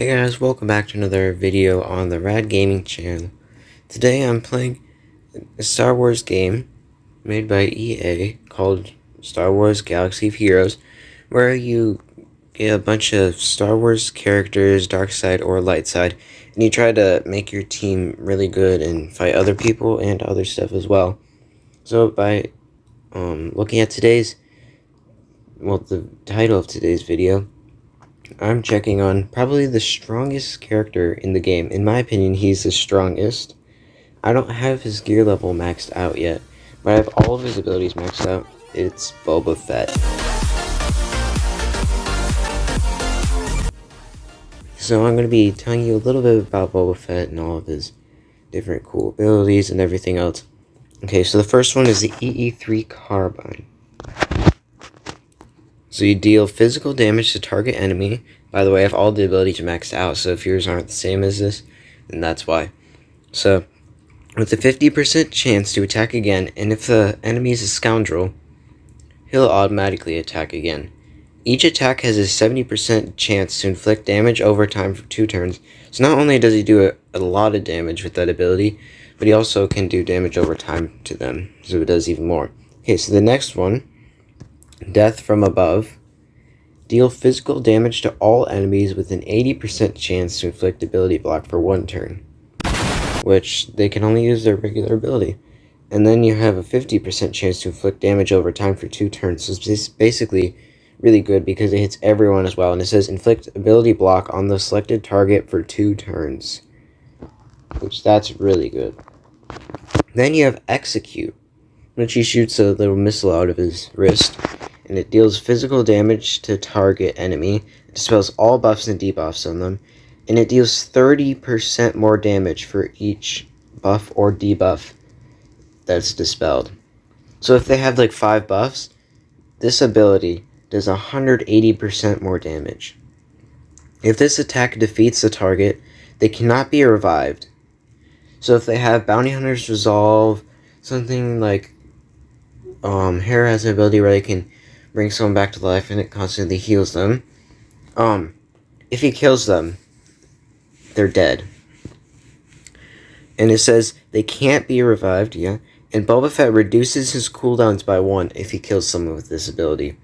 Hey guys, welcome back to another video on the Rad Gaming channel. Today I'm playing a Star Wars game made by EA called Star Wars Galaxy of Heroes, where you get a bunch of Star Wars characters, dark side or light side, and you try to make your team really good and fight other people and other stuff as well. So by looking at the title of today's video, I'm checking on probably the strongest character in the game. In my opinion, he's the strongest. I don't have his gear level maxed out yet, but I have all of his abilities maxed out. It's Boba Fett. So I'm going to be telling you a little bit about Boba Fett and all of his different cool abilities and everything else. Okay, so the first one is the EE3 Carbine. So you deal physical damage to target enemy. By the way, I have all the abilities maxed out, so if yours aren't the same as this, then that's why. So, with a 50% chance to attack again, and if the enemy is a scoundrel, he'll automatically attack again. Each attack has a 70% chance to inflict damage over time for 2 turns. So not only does he do a lot of damage with that ability, but he also can do damage over time to them, so it does even more. Okay, so the next one, Death from Above. Deal physical damage to all enemies with an 80% chance to inflict ability block for 1 turn, which they can only use their regular ability. And then you have a 50% chance to inflict damage over time for 2 turns. So it's basically really good because it hits everyone as well. And it says inflict ability block on the selected target for 2 turns, which that's really good. Then you have Execute, which he shoots a little missile out of his wrist, and it deals physical damage to target enemy. It dispels all buffs and debuffs on them, and it deals 30% more damage for each buff or debuff that's dispelled. So if they have like 5 buffs, this ability does 180% more damage. If this attack defeats the target, they cannot be revived. So if they have Bounty Hunter's Resolve, something like Hera has an ability where they can bring someone back to life and it constantly heals them. If he kills them, they're dead. And it says they can't be revived, yeah. And Boba Fett reduces his cooldowns by 1 if he kills someone with this ability.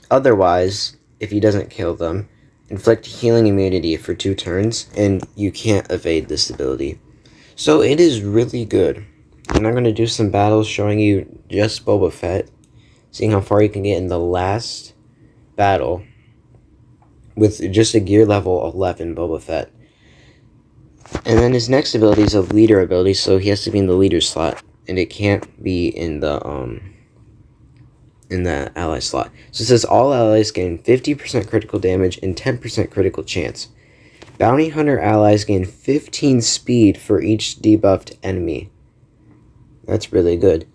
Otherwise, if he doesn't kill them, inflict healing immunity for 2 turns, and you can't evade this ability. So it is really good. And I'm going to do some battles showing you just Boba Fett, seeing how far you can get in the last battle with just a gear level 11 Boba Fett. And then his next ability is a leader ability, so he has to be in the leader slot, and it can't be in the ally slot. So it says all allies gain 50% critical damage and 10% critical chance. Bounty Hunter allies gain 15 speed for each debuffed enemy. That's really good.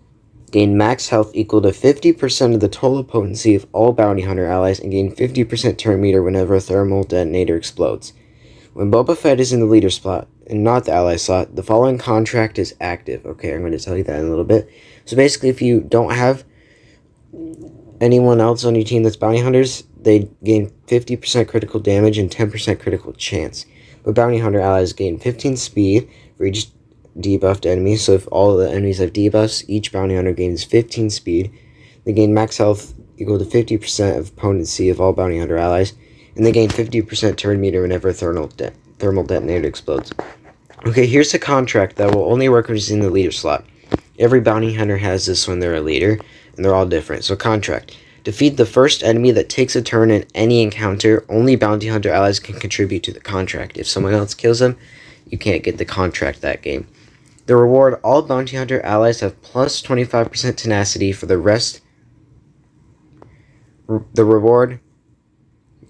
Gain max health equal to 50% of the total potency of all Bounty Hunter allies, and gain 50% turn meter whenever a thermal detonator explodes. When Boba Fett is in the leader slot, and not the ally slot, the following contract is active. Okay, I'm going to tell you that in a little bit. So basically, if you don't have anyone else on your team that's Bounty Hunters, they gain 50% critical damage and 10% critical chance. But Bounty Hunter allies gain 15 speed for each debuffed enemy, so if all the enemies have debuffs, each Bounty Hunter gains 15 speed. They gain max health equal to 50% of potency of all Bounty Hunter allies, and they gain 50% turn meter whenever a thermal detonator explodes. Okay, here's a contract that will only work when it's in the leader slot. Every Bounty Hunter has this when they're a leader, and they're all different. So contract. Defeat the first enemy that takes a turn in any encounter. Only Bounty Hunter allies can contribute to the contract. If someone else kills them, you can't get the contract that game. The reward, all Bounty Hunter allies have plus 25% tenacity for the rest. The reward...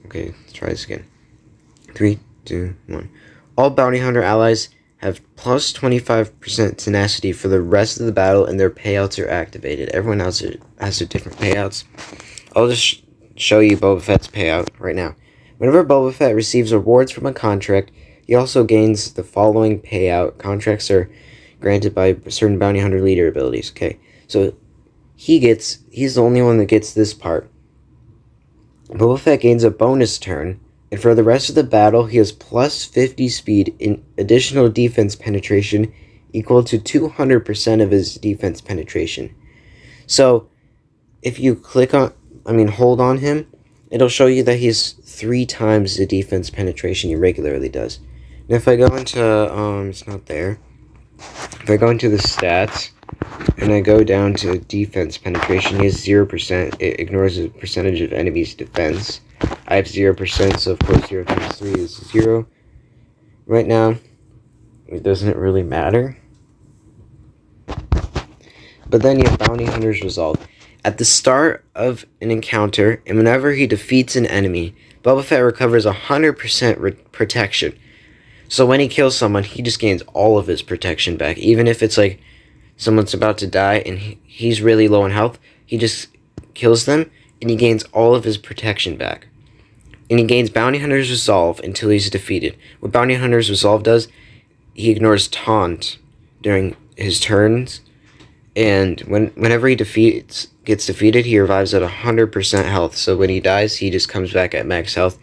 Okay, let's try this again. 3, 2, 1. All Bounty Hunter allies have plus 25% tenacity for the rest of the battle, and their payouts are activated. Everyone else has their different payouts. I'll just show you Boba Fett's payout right now. Whenever Boba Fett receives rewards from a contract, he also gains the following payout. Contracts are granted by certain Bounty Hunter leader abilities. Okay, so he's the only one that gets this part. Boba Fett gains a bonus turn And for the rest of the battle, he has plus 50 speed in additional defense penetration equal to 200% of his defense penetration. So if you hold on him, it'll show you that he's 3 times the defense penetration he regularly does. And if I go into, it's not there. If I go into the stats, and I go down to defense penetration, he has 0%. It ignores the percentage of enemies' defense. I have 0%, so of course 0 times 3 is 0. Right now, it doesn't really matter. But then you have Bounty Hunter's Resolve. At the start of an encounter, and whenever he defeats an enemy, Boba Fett recovers 100% protection. So when he kills someone, he just gains all of his protection back. Even if it's like someone's about to die and he's really low in health, he just kills them and he gains all of his protection back. And he gains Bounty Hunter's Resolve until he's defeated. What Bounty Hunter's Resolve does, he ignores taunt during his turns, and whenever he gets defeated, he revives at 100% health. So when he dies, he just comes back at max health,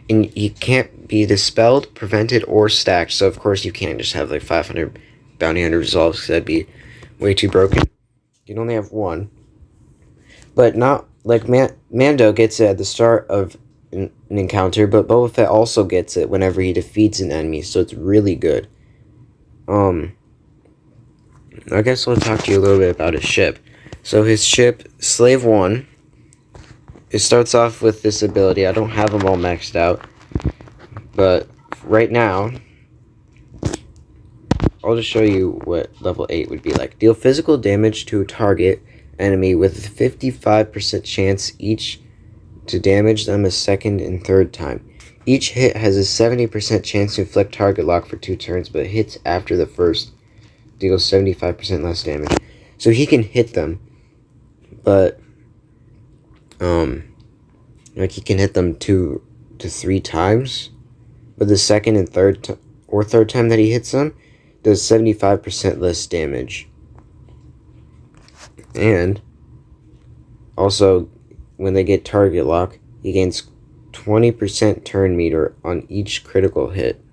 and he can't be dispelled, prevented, or stacked. So of course you can't just have like 500 Bounty Hunter Resolves, because that'd be way too broken. You can only have one. But not like Mando gets it at the start of an encounter, but Boba Fett also gets it whenever he defeats an enemy, so it's really good. I guess I'll talk to you a little bit about his ship. So his ship, Slave 1, it starts off with this ability. I don't have them all maxed out, but right now, I'll just show you what level 8 would be like. Deal physical damage to a target enemy with a 55% chance each to damage them a second and third time. Each hit has a 70% chance to inflict target lock for 2 turns, but hits after the first deals 75% less damage. So he can hit them, but he can hit them 2 to 3 times, but the second and third time that he hits them does 75% less damage. And also, when they get target lock, he gains 20% turn meter on each critical hit.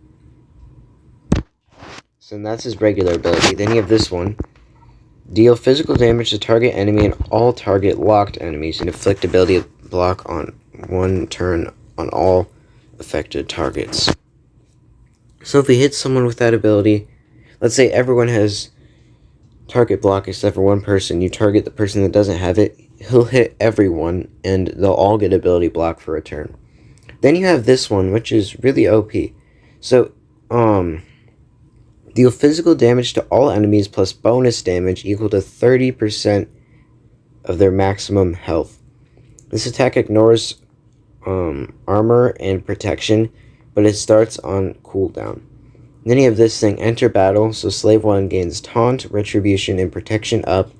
So that's his regular ability. Then you have this one. Deal physical damage to target enemy and all target locked enemies, and inflict ability block on 1 turn on all affected targets. So if he hits someone with that ability, let's say everyone has target block except for one person, you target the person that doesn't have it, he'll hit everyone, and they'll all get ability block for a turn. Then you have this one, which is really OP. So, deal physical damage to all enemies plus bonus damage equal to 30% of their maximum health. This attack ignores armor and protection, but it starts on cooldown. Then you have this thing, enter battle, so Slave 1 gains taunt, retribution, and protection up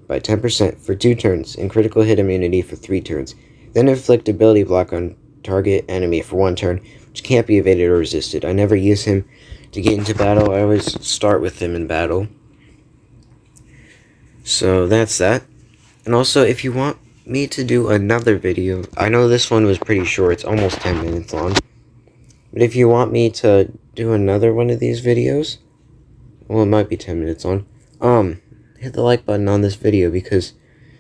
by 10% for 2 turns, and critical hit immunity for 3 turns. Then inflict ability block on target enemy for 1 turn, which can't be evaded or resisted. I never use him to get into battle. I always start with him in battle. So that's that. And also, if you want me to do another video, I know this one was pretty short, it's almost 10 minutes long, but if you want me to do another one of these videos, well, it might be 10 minutes long, hit the like button on this video, because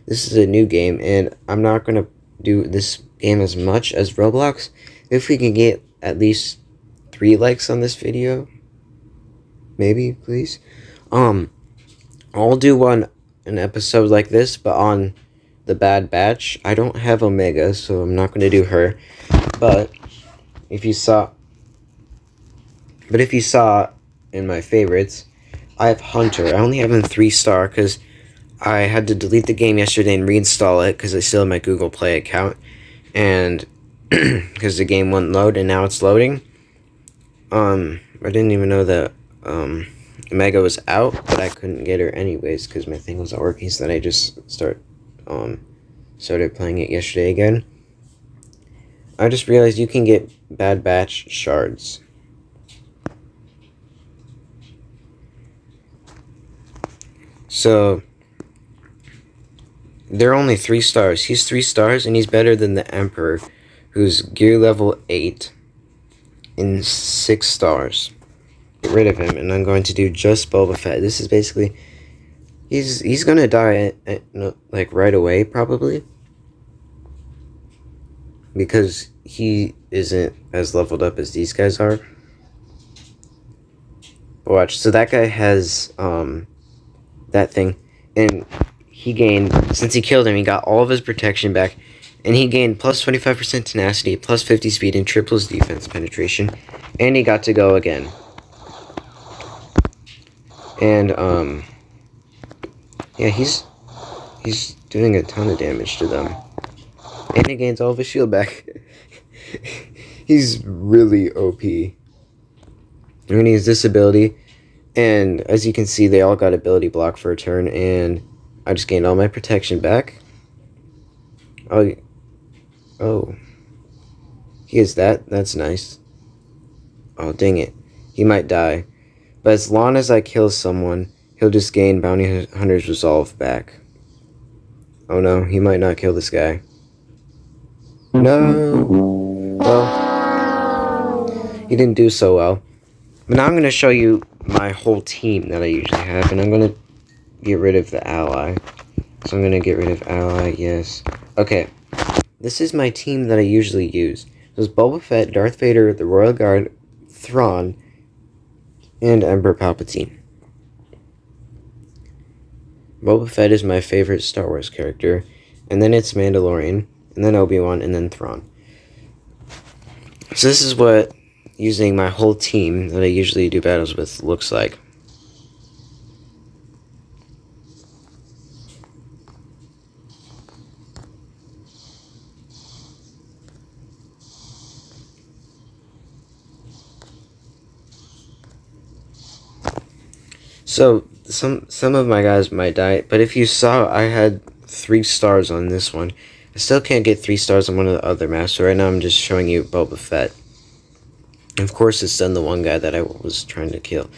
this is a new game, and I'm not going to do this game as much as Roblox. If we can get at least 3 likes on this video, maybe, please, I'll do an episode like this, but on the Bad Batch. I don't have Omega, so I'm not going to do her, but if you saw in my favorites, I have Hunter. I only have him 3-star because I had to delete the game yesterday and reinstall it because I still have my Google Play account, and because the game wouldn't load, and now it's loading. I didn't even know that Omega was out, but I couldn't get her anyways because my thing wasn't working, so then I just started playing it yesterday again. I just realized you can get Bad Batch shards. So they're only 3 stars. He's 3 stars, and he's better than the Emperor, who's gear level 8. in 6 stars. Get rid of him, and I'm going to do just Boba Fett. This is basically, he's gonna die like right away probably, because he isn't as leveled up as these guys are. But watch, so that guy has that thing, and he gained, since he killed him, he got all of his protection back, and he gained plus 25% tenacity, plus 50 speed, and triples defense penetration, and he got to go again. And yeah, he's doing a ton of damage to them, and he gains all of his shield back. He's really OP. And he has this ability, and as you can see, they all got ability block for a turn, and I just gained all my protection back. Oh, he has that. That's nice. Oh, dang it. He might die. But as long as I kill someone, he'll just gain Bounty Hunter's Resolve back. Oh no, he might not kill this guy. No! Well, he didn't do so well. But now I'm going to show you my whole team that I usually have, and I'm going to get rid of the ally. So I'm going to get rid of ally, yes. Okay, this is my team that I usually use. So it's Boba Fett, Darth Vader, the Royal Guard, Thrawn, and Emperor Palpatine. Boba Fett is my favorite Star Wars character, and then it's Mandalorian, and then Obi-Wan, and then Thrawn. So this is what using my whole team that I usually do battles with looks like. So some of my guys might die, but if you saw, I had 3 stars on this one. I still can't get 3 stars on one of the other maps, so right now I'm just showing you Boba Fett. And of course, it's done the one guy that I was trying to kill.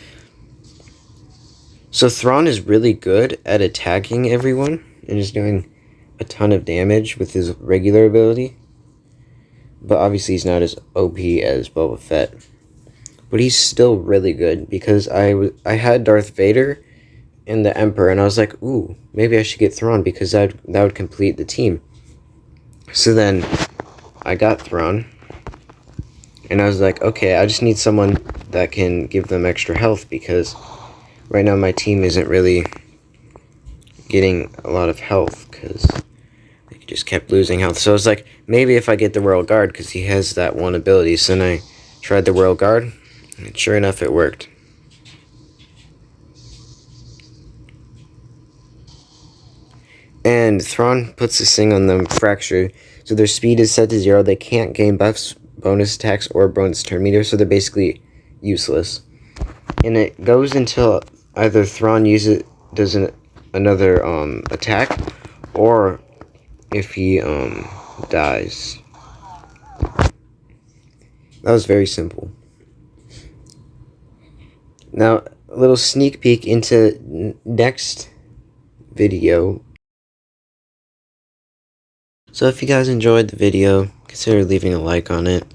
So Thrawn is really good at attacking everyone and is doing a ton of damage with his regular ability. But obviously he's not as OP as Boba Fett. But he's still really good, because I had Darth Vader and the Emperor, and I was like, ooh, maybe I should get Thrawn, because that would complete the team. So then I got Thrawn, and I was like, okay, I just need someone that can give them extra health, because right now my team isn't really getting a lot of health, because they just kept losing health. So I was like, maybe if I get the Royal Guard, because he has that one ability. So then I tried the Royal Guard, and sure enough, it worked. And Thrawn puts this thing on them, Fracture, so their speed is set to 0. They can't gain buffs, bonus attacks, or bonus turn meter, so they're basically useless. And it goes until either Thrawn does another attack, or if he dies. That was very simple. Now, a little sneak peek into next video. So if you guys enjoyed the video, consider leaving a like on it.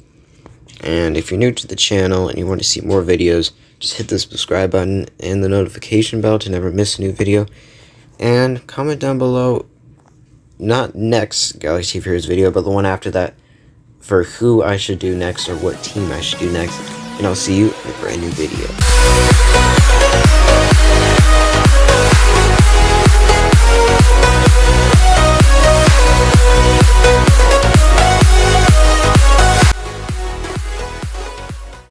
And if you're new to the channel and you want to see more videos, just hit the subscribe button and the notification bell to never miss a new video. And comment down below, not next Galaxy of Heroes video, but the one after that, for who I should do next or what team I should do next. And I'll see you in a brand new video.